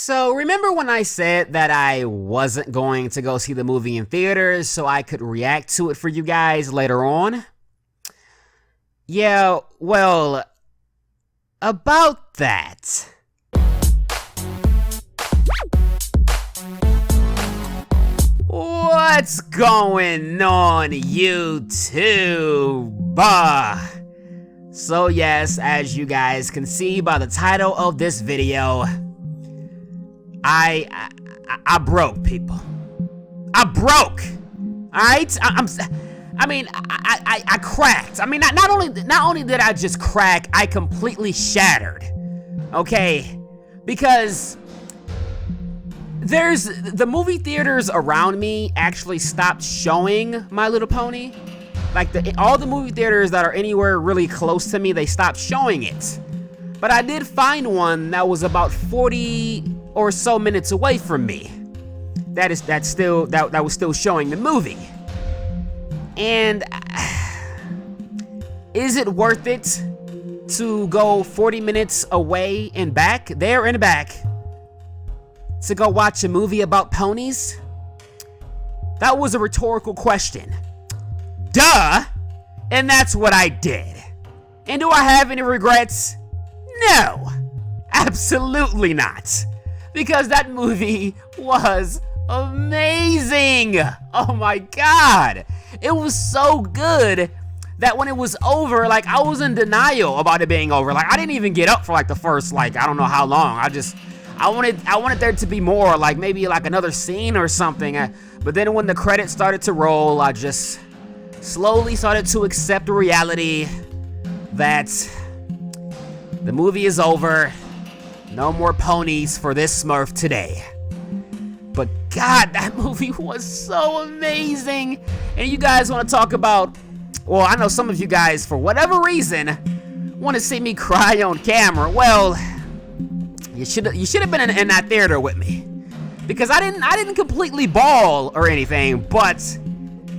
So remember when I said that I wasn't going to go see the movie in theaters so I could react to it for you guys later on? Yeah, well, about that. What's going on, YouTube? So yes, as you guys can see by the title of this video, I broke, people. I broke. All right, I cracked. I mean, not only did I just crack, I completely shattered. Okay, because the movie theaters around me actually stopped showing My Little Pony. Like all the movie theaters that are anywhere really close to me, they stopped showing it. But I did find one that was about 40 or so minutes away from me. That was still showing the movie. And is it worth it to go 40 minutes away and back, there and back, to go watch a movie about ponies? That was a rhetorical question. Duh! And that's what I did. And do I have any regrets? No! Absolutely not. Because that movie was amazing! Oh my god! It was so good that when it was over, like, I was in denial about it being over. Like, I didn't even get up for like the first, like, I don't know how long. I wanted there to be more, like maybe like another scene or something. But then when the credits started to roll, I just slowly started to accept reality that the movie is over. No more ponies for this Smurf today. But God, that movie was so amazing. And you guys want to talk about, well, I know some of you guys, for whatever reason, want to see me cry on camera. Well, you should have been in that theater with me, because I didn't completely bawl or anything, but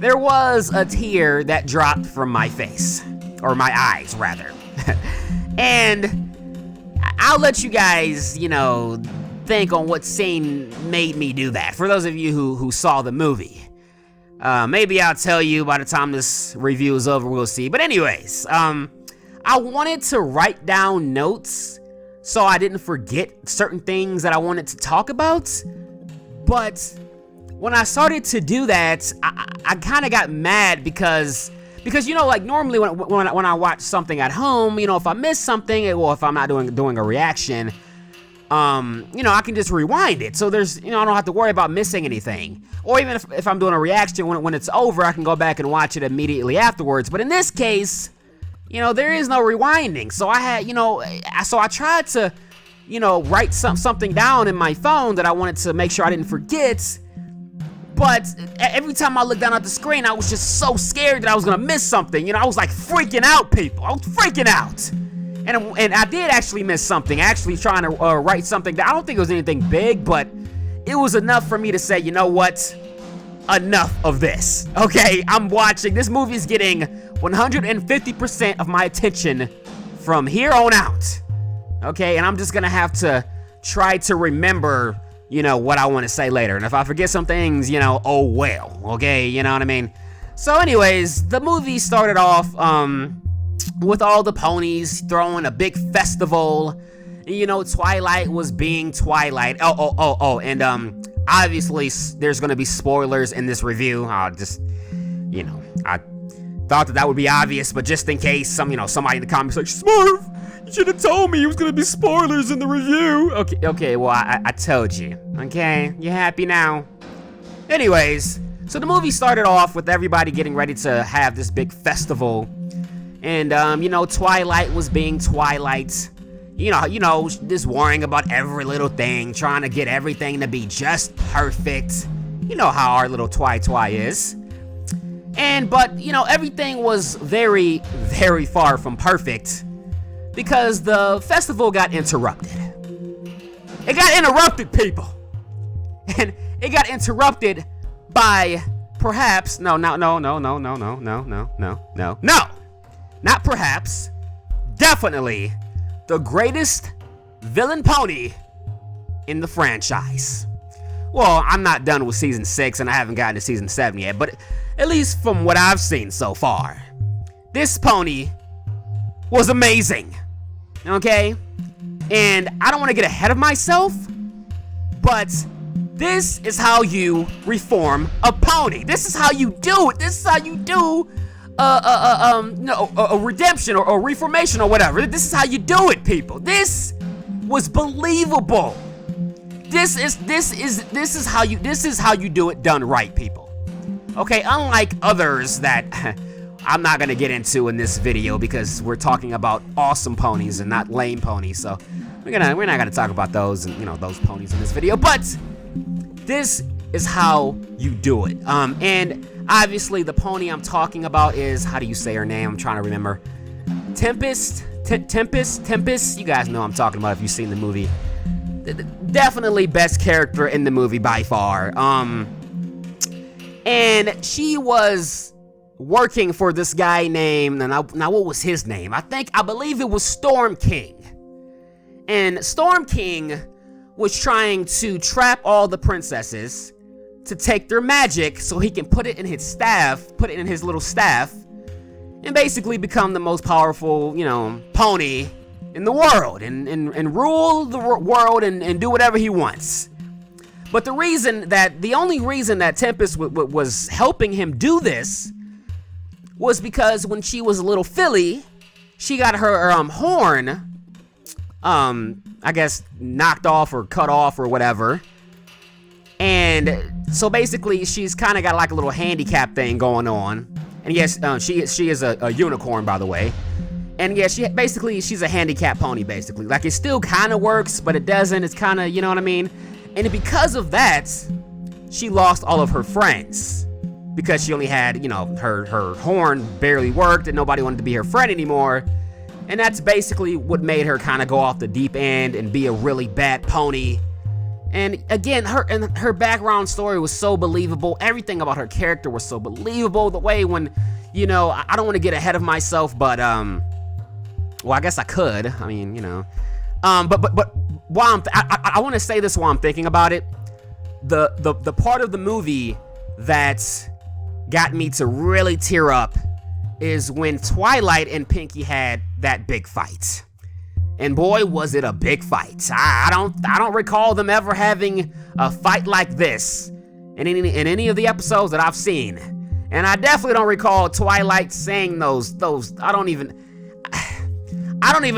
there was a tear that dropped from my face, or my eyes rather. And I'll let you guys, think on what scene made me do that. For those of you who saw the movie, maybe I'll tell you by the time this review is over. We'll see. But anyways, I wanted to write down notes so I didn't forget certain things that I wanted to talk about. But when I started to do that, I kind of got mad because like normally when I watch something at home, if I miss something, or if I'm not doing a reaction, I can just rewind it. So there's, I don't have to worry about missing anything. Or even if I'm doing a reaction, when it's over, I can go back and watch it immediately afterwards. But in this case, there is no rewinding. So I had, so I tried to, write something down in my phone that I wanted to make sure I didn't forget. But every time I looked down at the screen, I was just so scared that I was gonna miss something. I was like freaking out, people. I was freaking out. And I did actually miss something. Actually trying to write something that I don't think it was anything big, but it was enough for me to say, you know what? Enough of this. Okay, I'm watching. This movie is getting 150% of my attention from here on out. Okay, and I'm just gonna have to try to remember, what I want to say later. And if I forget some things, oh well. Okay, you know what I mean? So anyways, the movie started off, with all the ponies throwing a big festival. Twilight was being Twilight. And obviously there's gonna be spoilers in this review. I thought that would be obvious, but just in case somebody in the comments like, Smurf, you should have told me it was gonna be spoilers in the review. Okay, well, I told you. Okay, you happy now? Anyways, so the movie started off with everybody getting ready to have this big festival. And, Twilight was being Twilight. Just worrying about every little thing, trying to get everything to be just perfect. You know how our little Twi is. But everything was very, very far from perfect, because the festival got interrupted. It got interrupted, people. And it got interrupted by perhaps, no. Not perhaps, definitely the greatest villain pony in the franchise. Well, I'm not done with season 6 and I haven't gotten to season 7 yet, but at least from what I've seen so far, this pony was amazing. Okay? And I don't want to get ahead of myself, but this is how you reform a pony. This is how you do it. This is how you do a redemption or a reformation or whatever. This is how you do it, people. This was believable. This is how you do it done right, people. Okay, unlike others that I'm not gonna get into in this video because we're talking about awesome ponies and not lame ponies. So we're not gonna talk about those and those ponies in this video. But this is how you do it. And obviously the pony I'm talking about is, how do you say her name? I'm trying to remember. Tempest. You guys know I'm talking about if you've seen the movie. Definitely best character in the movie by far. And she was working for this guy named, now what was his name? I believe it was Storm King. And Storm King was trying to trap all the princesses to take their magic so he can put it in his little staff, and basically become the most powerful, pony in the world, and rule the world and do whatever he wants. But the only reason that Tempest was helping him do this was because when she was a little filly, she got her horn, I guess knocked off or cut off or whatever. And so basically she's kind of got like a little handicap thing going on. And yes, she is a unicorn, by the way. And yeah, she's a handicap pony, basically. Like, it still kind of works, but it doesn't. It's kind of, you know what I mean? And because of that, she lost all of her friends. Because she only had, her horn barely worked and nobody wanted to be her friend anymore. And that's basically what made her kind of go off the deep end and be a really bad pony. And again, her background story was so believable. Everything about her character was so believable. The way when, I don't want to get ahead of myself, but, well, I guess I could. I mean, but while I want to say this while I'm thinking about it. The part of the movie that got me to really tear up is when Twilight and Pinkie had that big fight. And boy, was it a big fight. I don't recall them ever having a fight like this in any of the episodes that I've seen. And I definitely don't recall Twilight saying those I don't even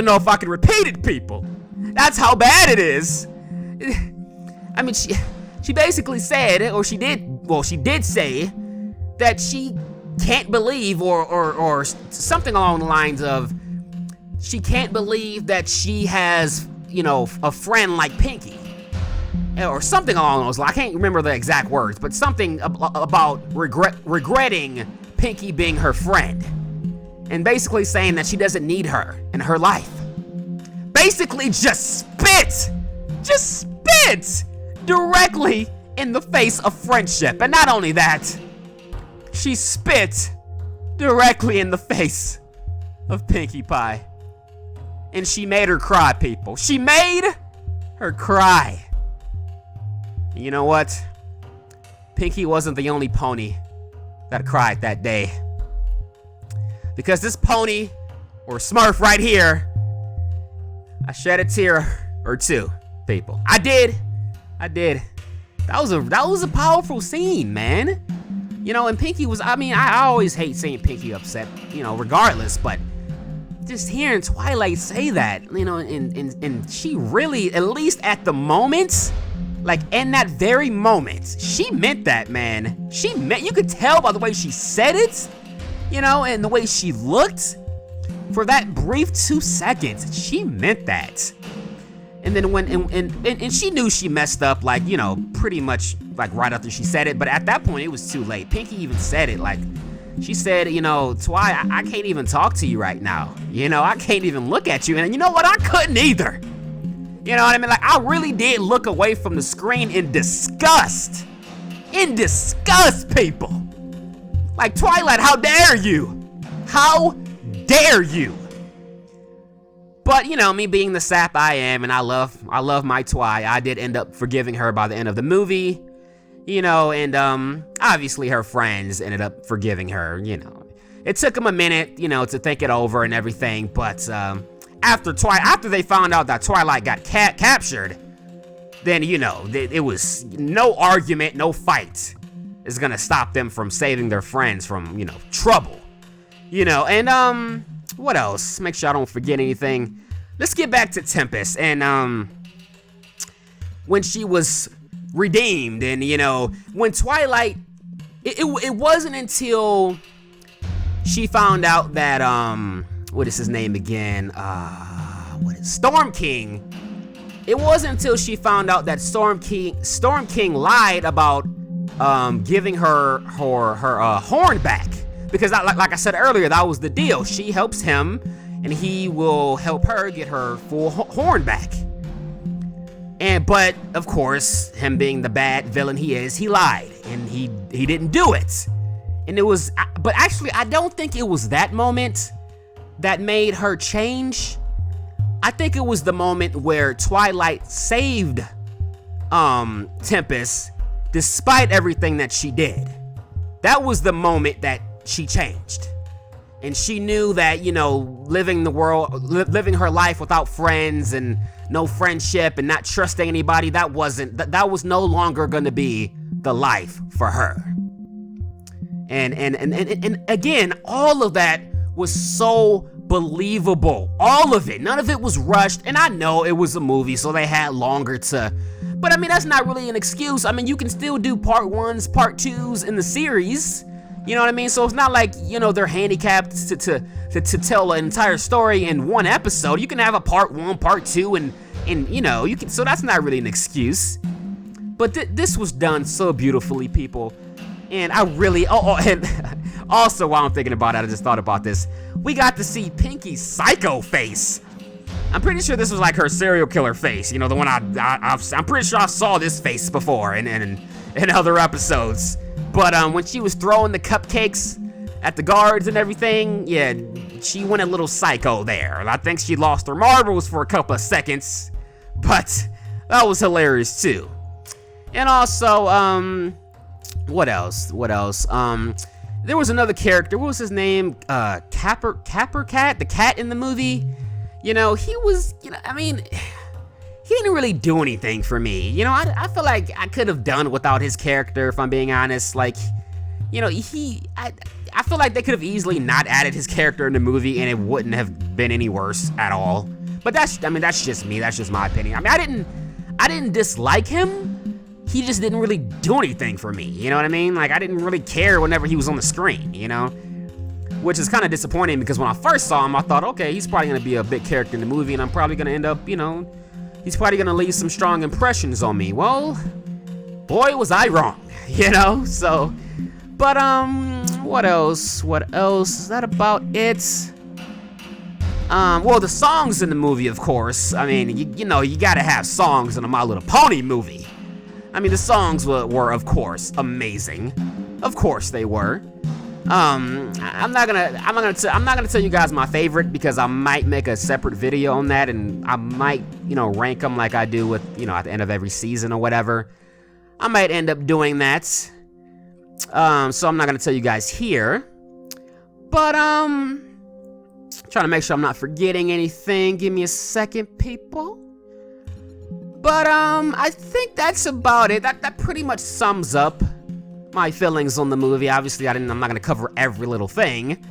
know if I can repeat it, people. That's how bad it is. I mean, she basically said, or she did say that she can't believe or something along the lines of, she can't believe that she has, a friend like Pinkie. Or something along those lines. I can't remember the exact words, but something about regretting Pinkie being her friend. And basically saying that she doesn't need her in her life. Basically just spit directly in the face of friendship. And not only that, she spit directly in the face of Pinkie Pie. And she made her cry, people. She made her cry. And you know what? Pinkie wasn't the only pony that cried that day. Because this pony, or Smurf right here, I shed a tear or two, people. I did. That was a powerful scene, man. And Pinkie was, I always hate seeing Pinkie upset, regardless, but just hearing Twilight say that, and she really, at least at the moment, like in that very moment, she meant that, man. You could tell by the way she said it, and the way she looked. For that brief 2 seconds, she meant that. And then and she knew she messed up, like, pretty much like right after she said it, but at that point it was too late. Pinkie even said it, like, she said, Twi, I can't even talk to you right now. I can't even look at you. And you know what? I couldn't either. You know what I mean? Like, I really did look away from the screen in disgust. In disgust, people. Like, Twilight, how dare you? How dare you? But, you know, me being the sap I am, and I love my Twi, I did end up forgiving her by the end of the movie. You know, and obviously her friends ended up forgiving her, you know. It took them a minute, you know, to think it over and everything, but after they found out that Twilight got captured, then, you know, it was no argument, no fight is gonna stop them from saving their friends from, you know, trouble. You know, and what else? Make sure I don't forget anything. Let's get back to Tempest, and when she was redeemed, and, you know, when Twilight, it wasn't until she found out that what is his name again, Storm King. It wasn't until she found out that Storm King lied about giving her horn back, because like I said earlier, that was the deal. She helps him and he will help her get her full horn back. But of course, him being the bad villain he is, he lied, and he didn't do it. And it was, but actually, I don't think it was that moment that made her change. I think it was the moment where Twilight saved Tempest despite everything that she did. That was the moment that she changed. And she knew that, you know, living her life without friends and no friendship and not trusting anybody, that was no longer going to be the life for her. And again, all of that was so believable. All of it. None of it was rushed. And I know it was a movie, so they had longer to, but I mean, that's not really an excuse. I mean, you can still do part 1s, part 2s in the series. You know what I mean? So it's not like, you know, they're handicapped to tell an entire story in one episode. You can have a part 1, part 2, and you know, you can. So that's not really an excuse. But this was done so beautifully, people. And I really, and also while I'm thinking about it, I just thought about this. We got to see Pinky's psycho face. I'm pretty sure this was like her serial killer face. You know, the one I'm pretty sure I saw this face before in other episodes. But when she was throwing the cupcakes at the guards and everything, yeah, she went a little psycho there. I think she lost her marbles for a couple of seconds, but that was hilarious too. And also, what else? There was another character. What was his name? Capper Cat, the cat in the movie. You know, he was, you know, I mean, he didn't really do anything for me. You know, I feel like I could have done without his character, if I'm being honest. Like, you know, I feel like they could have easily not added his character in the movie and it wouldn't have been any worse at all. But that's just me. That's just my opinion. I mean, I didn't dislike him. He just didn't really do anything for me. You know what I mean? Like, I didn't really care whenever he was on the screen, you know? Which is kind of disappointing because when I first saw him, I thought, okay, he's probably going to be a big character in the movie and I'm probably going to end up, you know, he's probably going to leave some strong impressions on me. Well, boy, was I wrong, you know? So, but, what else? Is that about it? Well, the songs in the movie, of course. I mean, you know, you got to have songs in a My Little Pony movie. I mean, the songs were, of course, amazing. Of course they were. I'm not gonna tell you guys my favorite because I might make a separate video on that, and I might, you know, rank them like I do with, you know, at the end of every season or whatever. I might end up doing that. So I'm not gonna tell you guys here. But trying to make sure I'm not forgetting anything. Give me a second, people. But I think that's about it. That pretty much sums up my feelings on the movie. Obviously, I'm not gonna cover every little thing.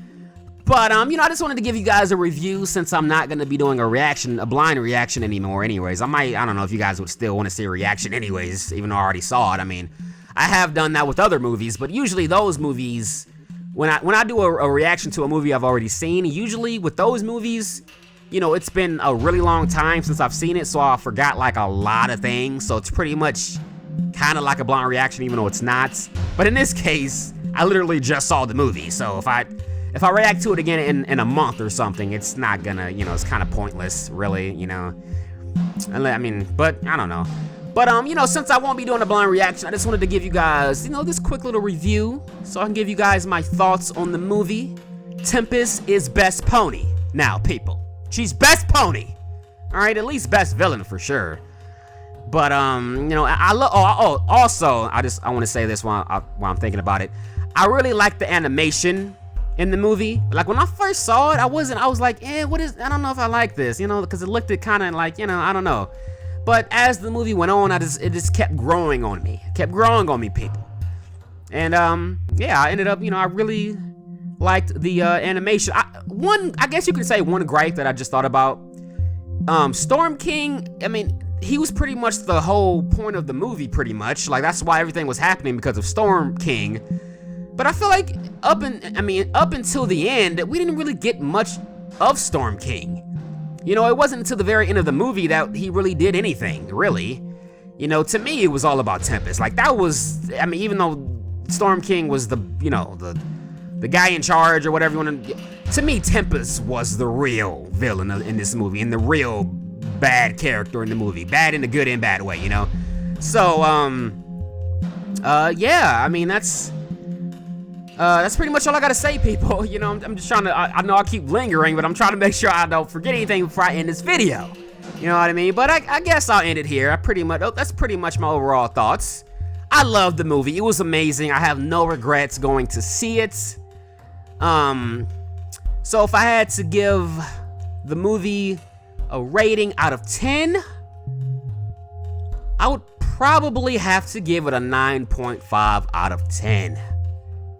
But you know, I just wanted to give you guys a review since I'm not gonna be doing a blind reaction anymore. Anyways, I don't know if you guys would still want to see a reaction anyways, even though I already saw it. I mean, I have done that with other movies, but usually those movies, when I do a reaction to a movie I've already seen, usually with those movies, you know, it's been a really long time since I've seen it, so I forgot like a lot of things. So it's pretty much kind of like a blind reaction, even though it's not. But in this case, I literally just saw the movie. So if I react to it again in a month or something, it's not gonna, you know, it's kind of pointless, really, you know. I mean, but I don't know. But you know, since I won't be doing a blind reaction, I just wanted to give you guys, you know, this quick little review so I can give you guys my thoughts on the movie Tempest is Best Pony. Now, people, She's best pony. All right, at least best villain for sure. But you know, I love. Also, I want to say this while I'm thinking about it. I really like the animation in the movie. Like when I first saw it, I was like, what is? I don't know if I like this, you know, because it looked kind of like, you know, I don't know. But as the movie went on, it just kept growing on me. Kept growing on me, people. And yeah, I ended up, you know, I really liked the animation. I guess you could say one gripe that I just thought about. Storm King, I mean, he was pretty much the whole point of the movie, pretty much. Like, that's why everything was happening, because of Storm King. But I feel like up until the end, we didn't really get much of Storm King. You know, it wasn't until the very end of the movie that he really did anything, really. You know, to me, it was all about Tempest. Like, that was, I mean, even though Storm King was the, you know, the guy in charge or whatever you want to, to me, Tempest was the real villain in this movie, and the real bad character in the movie. Bad in a good and bad way, you know? So, yeah, I mean, that's pretty much all I gotta say, people. You know, I'm just trying to, I know I keep lingering, but I'm trying to make sure I don't forget anything before I end this video. You know what I mean? But I guess I'll end it here. That's pretty much my overall thoughts. I loved the movie. It was amazing. I have no regrets going to see it. So if I had to give the movie a rating out of 10, I would probably have to give it a 9.5 out of 10.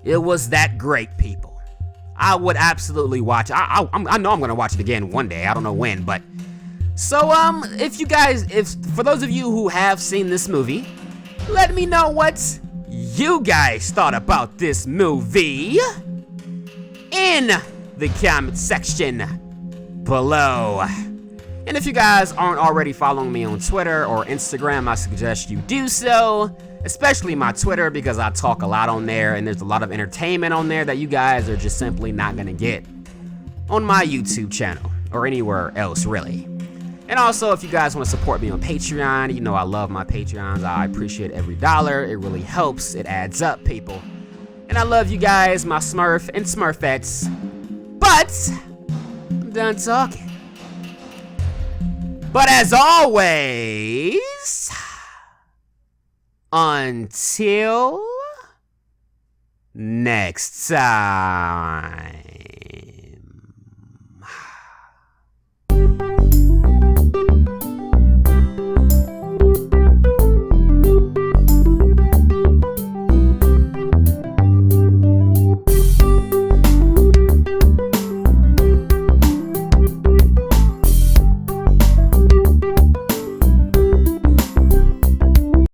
It was that great, people. I would absolutely watch it. I know I'm gonna watch it again one day. I don't know when, but so for those of you who have seen this movie, let me know what you guys thought about this movie in the comment section below. And if you guys aren't already following me on Twitter or Instagram, I suggest you do so, especially my Twitter, because I talk a lot on there and there's a lot of entertainment on there that you guys are just simply not gonna get on my YouTube channel or anywhere else, really. And also, if you guys want to support me on Patreon, you know I love my Patreons. I appreciate every dollar. It really helps. It adds up, people. And I love you guys, my Smurf and Smurfettes. But I'm done talking. But as always, until next time.